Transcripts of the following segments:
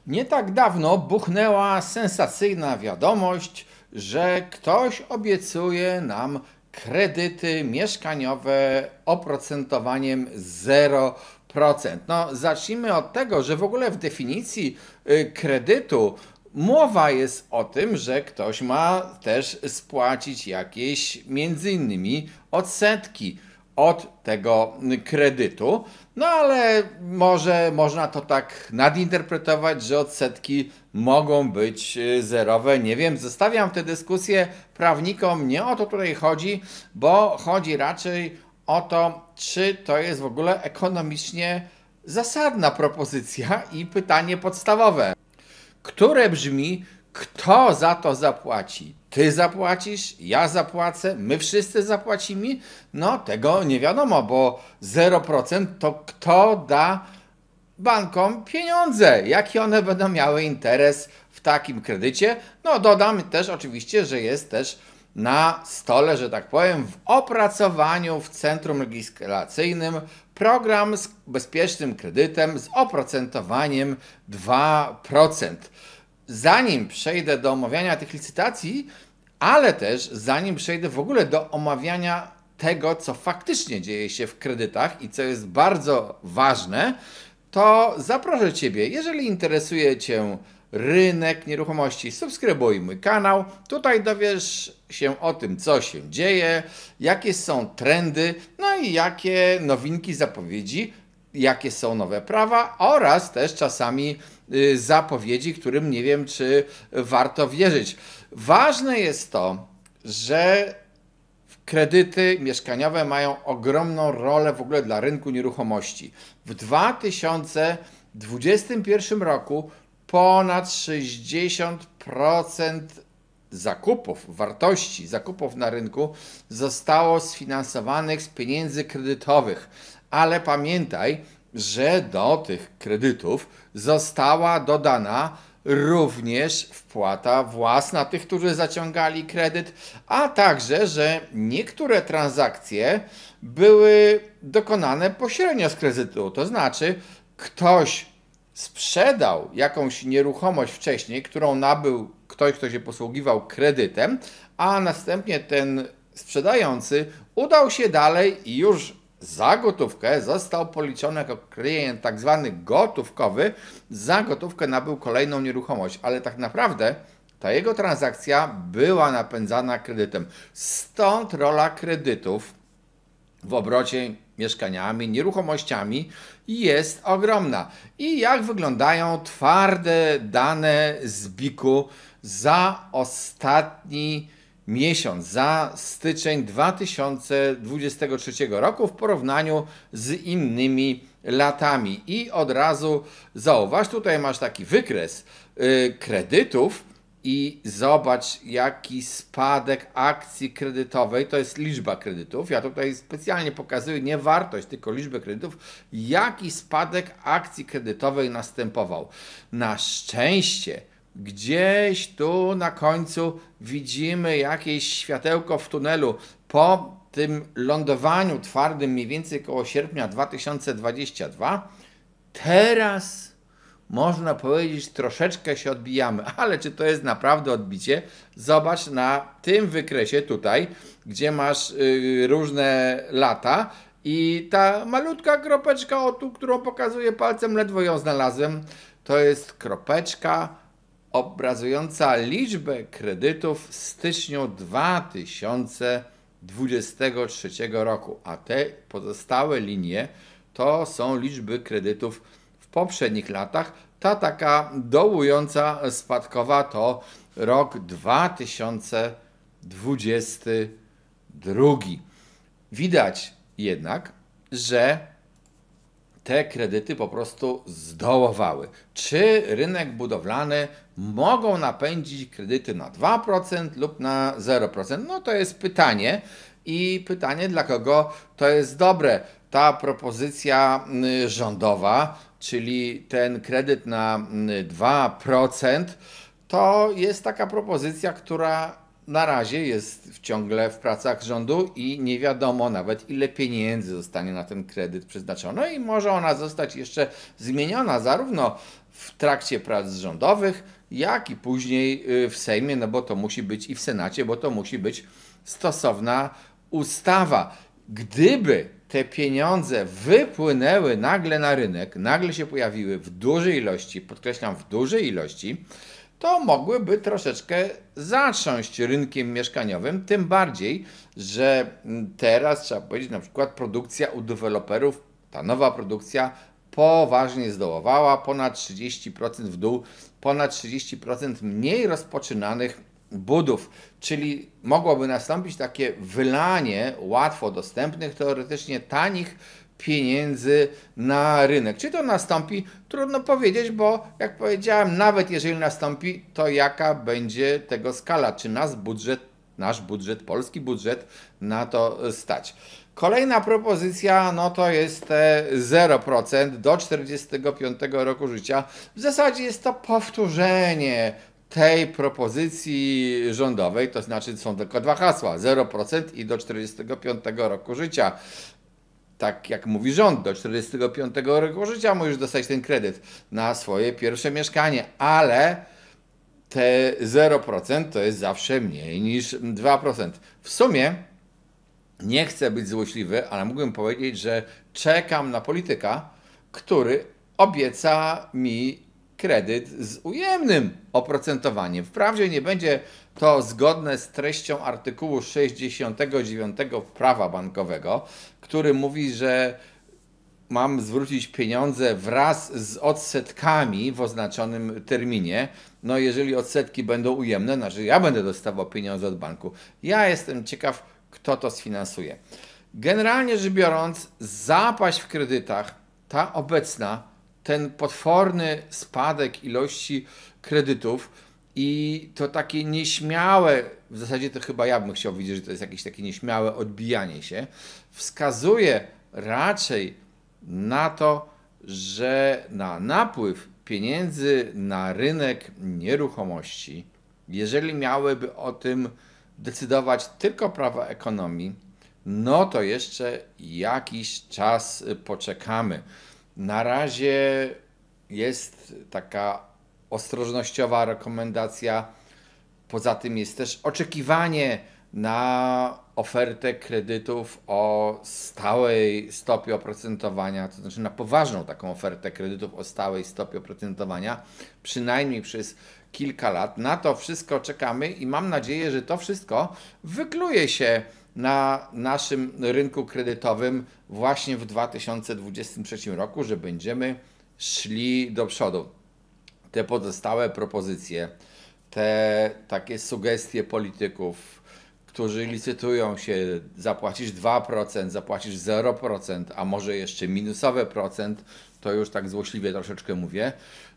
Nie tak dawno buchnęła sensacyjna wiadomość, że ktoś obiecuje nam kredyty mieszkaniowe oprocentowaniem 0%. No, zacznijmy od tego, że w ogóle w definicji kredytu mowa jest o tym, że ktoś ma też spłacić jakieś między innymi odsetki od tego kredytu. No ale może można to tak nadinterpretować, że odsetki mogą być zerowe. Nie wiem, zostawiam tę dyskusję prawnikom. Nie o to tutaj chodzi, bo chodzi raczej o to, czy to jest w ogóle ekonomicznie zasadna propozycja i pytanie podstawowe, które brzmi: kto za to zapłaci? Ty zapłacisz, ja zapłacę, my wszyscy zapłacimy? No tego nie wiadomo, bo 0% to kto da bankom pieniądze? Jaki one będą miały interes w takim kredycie? No dodam też oczywiście, że jest też na stole, że tak powiem, w opracowaniu w Centrum Legislacyjnym program z bezpiecznym kredytem z oprocentowaniem 2%. Zanim przejdę do omawiania tych licytacji, ale też zanim przejdę w ogóle do omawiania tego, co faktycznie dzieje się w kredytach i co jest bardzo ważne, to zaproszę Ciebie, jeżeli interesuje Cię rynek nieruchomości, subskrybuj mój kanał. Tutaj dowiesz się o tym, co się dzieje, jakie są trendy, no i jakie nowinki, zapowiedzi, jakie są nowe prawa oraz też czasami zapowiedzi, którym nie wiem, czy warto wierzyć. Ważne jest to, że kredyty mieszkaniowe mają ogromną rolę w ogóle dla rynku nieruchomości. W 2021 roku ponad 60% zakupów, wartości zakupów na rynku zostało sfinansowanych z pieniędzy kredytowych. Ale pamiętaj, że do tych kredytów została dodana również wpłata własna tych, którzy zaciągali kredyt, a także, że niektóre transakcje były dokonane pośrednio z kredytu. To znaczy, ktoś sprzedał jakąś nieruchomość wcześniej, którą nabył ktoś, kto się posługiwał kredytem, a następnie ten sprzedający udał się dalej i już za gotówkę został policzony jako klient tak zwany gotówkowy, za gotówkę nabył kolejną nieruchomość, ale tak naprawdę ta jego transakcja była napędzana kredytem. Stąd rola kredytów w obrocie mieszkaniami, nieruchomościami jest ogromna. I jak wyglądają twarde dane z BIK-u za ostatni miesiąc, za styczeń 2023 roku w porównaniu z innymi latami. I od razu zauważ, tutaj masz taki wykres kredytów i zobacz, jaki spadek akcji kredytowej, to jest liczba kredytów. Ja tutaj specjalnie pokazuję nie wartość, tylko liczbę kredytów, jaki spadek akcji kredytowej następował. Na szczęście gdzieś tu na końcu widzimy jakieś światełko w tunelu. Po tym lądowaniu twardym mniej więcej koło sierpnia 2022 teraz można powiedzieć, troszeczkę się odbijamy, ale czy to jest naprawdę odbicie? Zobacz na tym wykresie tutaj, gdzie masz różne lata i ta malutka kropeczka, o tu, którą pokazuję palcem, ledwo ją znalazłem, to jest kropeczka obrazująca liczbę kredytów w styczniu 2023 roku, a te pozostałe linie to są liczby kredytów w poprzednich latach. Ta taka dołująca spadkowa to rok 2022. Widać jednak, że te kredyty po prostu zdołowały. Czy rynek budowlany mogą napędzić kredyty na 2% lub na 0%? No to jest pytanie i pytanie, dla kogo to jest dobre. Ta propozycja rządowa, czyli ten kredyt na 2%, to jest taka propozycja, która na razie jest ciągle w pracach rządu i nie wiadomo nawet, ile pieniędzy zostanie na ten kredyt przeznaczone i może ona zostać jeszcze zmieniona zarówno w trakcie prac rządowych, jak i później w Sejmie, no bo to musi być i w Senacie, bo to musi być stosowna ustawa. Gdyby te pieniądze wypłynęły nagle na rynek, nagle się pojawiły w dużej ilości, podkreślam w dużej ilości, to mogłyby troszeczkę zatrząść rynkiem mieszkaniowym, tym bardziej, że teraz trzeba powiedzieć, na przykład produkcja u deweloperów, ta nowa produkcja poważnie zdołowała, ponad 30% w dół, ponad 30% mniej rozpoczynanych budów, czyli mogłoby nastąpić takie wylanie łatwo dostępnych, teoretycznie tanich pieniędzy na rynek. Czy to nastąpi? Trudno powiedzieć, bo jak powiedziałem, nawet jeżeli nastąpi, to jaka będzie tego skala? Czy nasz budżet, polski budżet na to stać? Kolejna propozycja, no to jest 0% do 45 roku życia. W zasadzie jest to powtórzenie tej propozycji rządowej, to znaczy są tylko dwa hasła, 0% i do 45 roku życia. Tak jak mówi rząd, do 45 roku życia możesz dostać ten kredyt na swoje pierwsze mieszkanie, ale te 0% to jest zawsze mniej niż 2%. W sumie nie chcę być złośliwy, ale mógłbym powiedzieć, że czekam na polityka, który obieca mi kredyt z ujemnym oprocentowaniem. Wprawdzie nie będzie to zgodne z treścią artykułu 69 prawa bankowego, który mówi, że mam zwrócić pieniądze wraz z odsetkami w oznaczonym terminie. No jeżeli odsetki będą ujemne, znaczy ja będę dostawał pieniądze od banku. Ja jestem ciekaw, kto to sfinansuje. Generalnie rzecz biorąc, zapaść w kredytach, ta obecna, ten potworny spadek ilości kredytów i to takie nieśmiałe, w zasadzie to chyba ja bym chciał widzieć, że to jest jakieś takie nieśmiałe odbijanie się, wskazuje raczej na to, że na napływ pieniędzy na rynek nieruchomości, jeżeli miałyby o tym decydować tylko prawa ekonomii, no to jeszcze jakiś czas poczekamy. Na razie jest taka ostrożnościowa rekomendacja. Poza tym jest też oczekiwanie na ofertę kredytów o stałej stopie oprocentowania, to znaczy na poważną taką ofertę kredytów o stałej stopie oprocentowania, przynajmniej przez kilka lat. Na to wszystko czekamy i mam nadzieję, że to wszystko wykluje się na naszym rynku kredytowym właśnie w 2023 roku, że będziemy szli do przodu. Te pozostałe propozycje, te takie sugestie polityków, którzy licytują się, zapłacisz 2%, zapłacisz 0%, a może jeszcze minusowe procent, to już tak złośliwie troszeczkę mówię,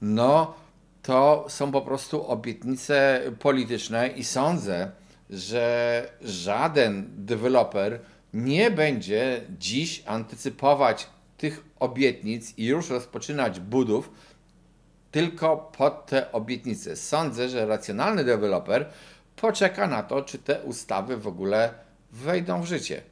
no to są po prostu obietnice polityczne i sądzę, że żaden deweloper nie będzie dziś antycypować tych obietnic i już rozpoczynać budów tylko pod te obietnice. Sądzę, że racjonalny deweloper poczeka na to, czy te ustawy w ogóle wejdą w życie.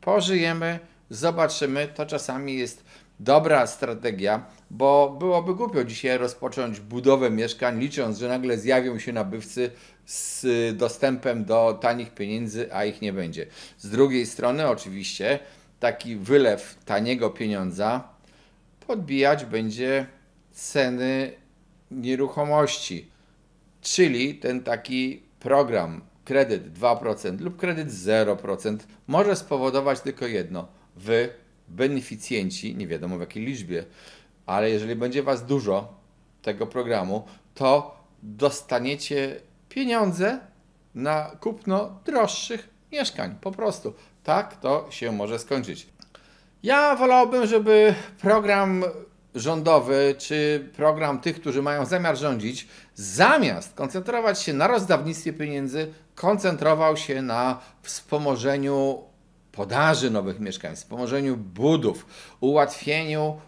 Pożyjemy, zobaczymy, to czasami jest dobra strategia, bo byłoby głupio dzisiaj rozpocząć budowę mieszkań, licząc, że nagle zjawią się nabywcy z dostępem do tanich pieniędzy, a ich nie będzie. Z drugiej strony oczywiście taki wylew taniego pieniądza podbijać będzie ceny nieruchomości, czyli ten taki program kredyt 2% lub kredyt 0% może spowodować tylko jedno. Wy, beneficjenci, nie wiadomo w jakiej liczbie, ale jeżeli będzie was dużo tego programu, to dostaniecie pieniądze na kupno droższych mieszkań. Po prostu tak to się może skończyć. Ja wolałbym, żeby program rządowy, czy program tych, którzy mają zamiar rządzić, zamiast koncentrować się na rozdawnictwie pieniędzy, koncentrował się na wspomożeniu podaży nowych mieszkań, wspomożeniu budów, ułatwieniu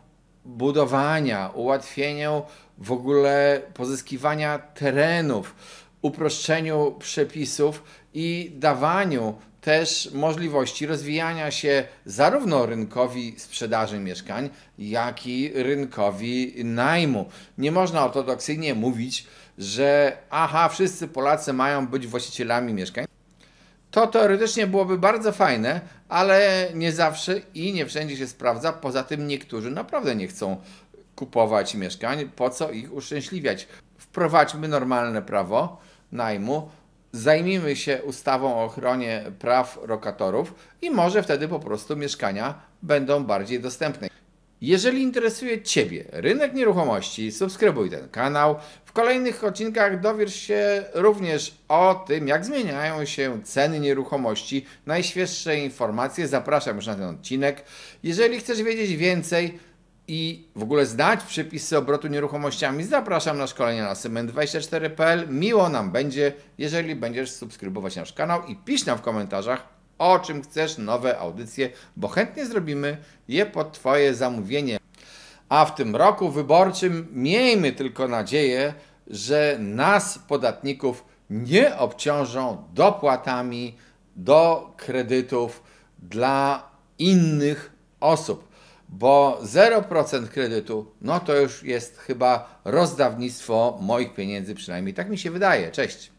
budowania, ułatwieniu w ogóle pozyskiwania terenów, uproszczeniu przepisów i dawaniu też możliwości rozwijania się zarówno rynkowi sprzedaży mieszkań, jak i rynkowi najmu. Nie można ortodoksyjnie mówić, że wszyscy Polacy mają być właścicielami mieszkań. To teoretycznie byłoby bardzo fajne, ale nie zawsze i nie wszędzie się sprawdza. Poza tym niektórzy naprawdę nie chcą kupować mieszkań. Po co ich uszczęśliwiać? Wprowadźmy normalne prawo najmu, zajmijmy się ustawą o ochronie praw lokatorów i może wtedy po prostu mieszkania będą bardziej dostępne. Jeżeli interesuje Ciebie rynek nieruchomości, subskrybuj ten kanał. W kolejnych odcinkach dowiesz się również o tym, jak zmieniają się ceny nieruchomości. Najświeższe informacje zapraszam już na ten odcinek. Jeżeli chcesz wiedzieć więcej i w ogóle znać przepisy obrotu nieruchomościami, zapraszam na szkolenia na cement24.pl. Miło nam będzie, jeżeli będziesz subskrybować nasz kanał i pisz nam w komentarzach, o czym chcesz nowe audycje, bo chętnie zrobimy je pod Twoje zamówienie. A w tym roku wyborczym miejmy tylko nadzieję, że nas, podatników, nie obciążą dopłatami do kredytów dla innych osób, bo 0% kredytu, no to już jest chyba rozdawnictwo moich pieniędzy, przynajmniej tak mi się wydaje. Cześć!